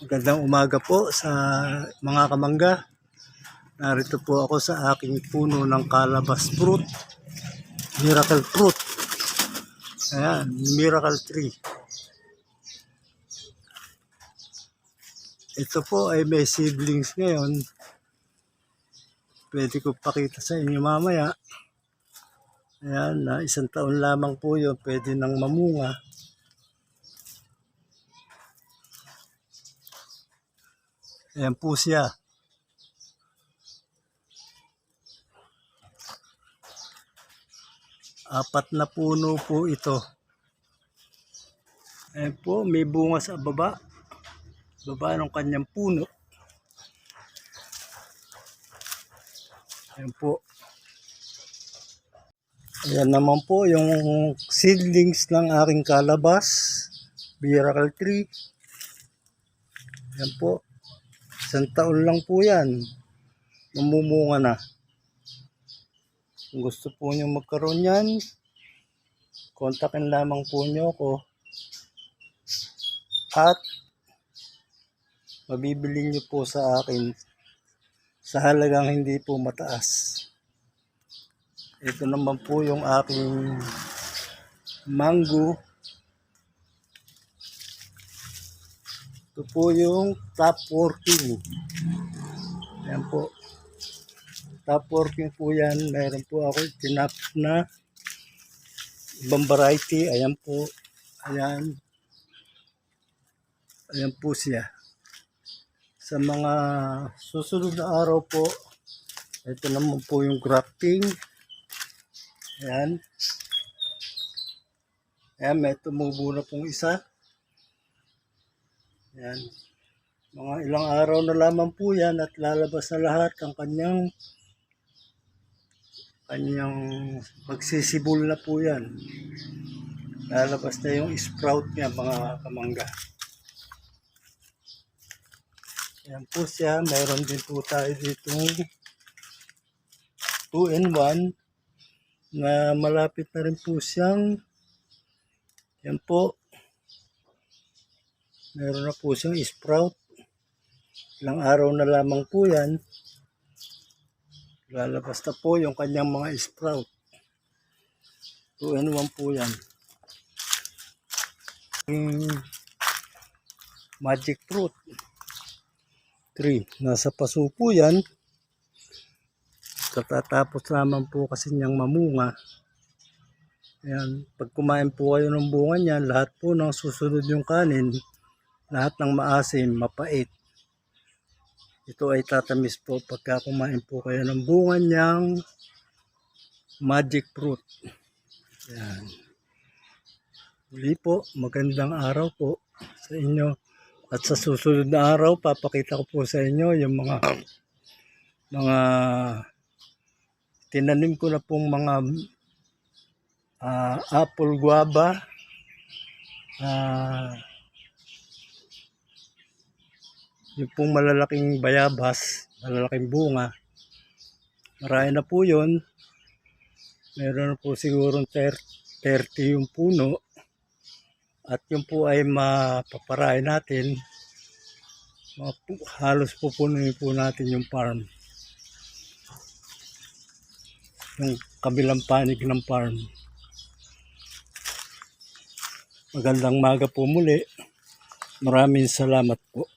Magandang umaga po sa mga kamangga. Narito po ako sa aking puno ng Calabas fruit, miracle fruit. Ayan, miracle tree. Ito po ay may seedlings ngayon. Pwede ko pakita sa inyo mamaya. Ayan, na isang taon lamang po yun, pwede nang mamunga. Ayan po siya. Apat na puno po ito. Ayan po, may bunga sa baba. Baba ng kanyang puno. Ayan po. Ayan naman po yung seedlings ng aking Calabas, miracle tree. Ayan po. Isang taon lang po yan. Mamumunga na. Kung gusto po nyo magkaroon yan, kontakin lamang po nyo ako. At mabibili nyo po sa akin sa halagang hindi po mataas. Ito naman po yung aking mango. Ito po yung top working. Ayan po. Top working po yan. Meron po ako tinap na ibang variety. Ayan po. Ayan. Ayan po siya. Sa mga susunod na araw po, ito naman po yung grafting. Ayan. Ayan, may tumubo na pong isa. Ayan. Mga ilang araw na lamang po yan at lalabas na lahat ang kanyang magsisibol na po yan. Lalabas na yung sprout niya mga kamangga. Ayan po siya. Mayroon din po tayo ditong 2-in-1 na malapit na rin po siyang, yan po, meron na po siyang sprout. Ilang araw na lamang po yan, lalabas na po yung kanyang mga sprout. 2-in-1 po yan. Magic fruit 3, nasa paso po yan. Katatapos lamang po kasi niyang mamunga. Ayan, pag kumain po kayo ng bunga niyan, lahat po ng susunod yung kanin, lahat ng maasim, mapait. Ito ay tatamis po pagka kumain po kayo ng bunga niyang magic fruit. Ayan. Muli po, magandang araw po sa inyo. At sa susunod na araw, papakita ko po sa inyo yung mga tinanim ko na pong mga apple guava, yung pong malalaking bayabas, malalaking bunga. Marami na po yun. Meron na po siguro 30 yung puno. At yun po ay mapaparain natin. Halos pupunuin po natin yung farm. Yung kabilang panig ng farm. Magandang maga po muli. Maraming salamat po.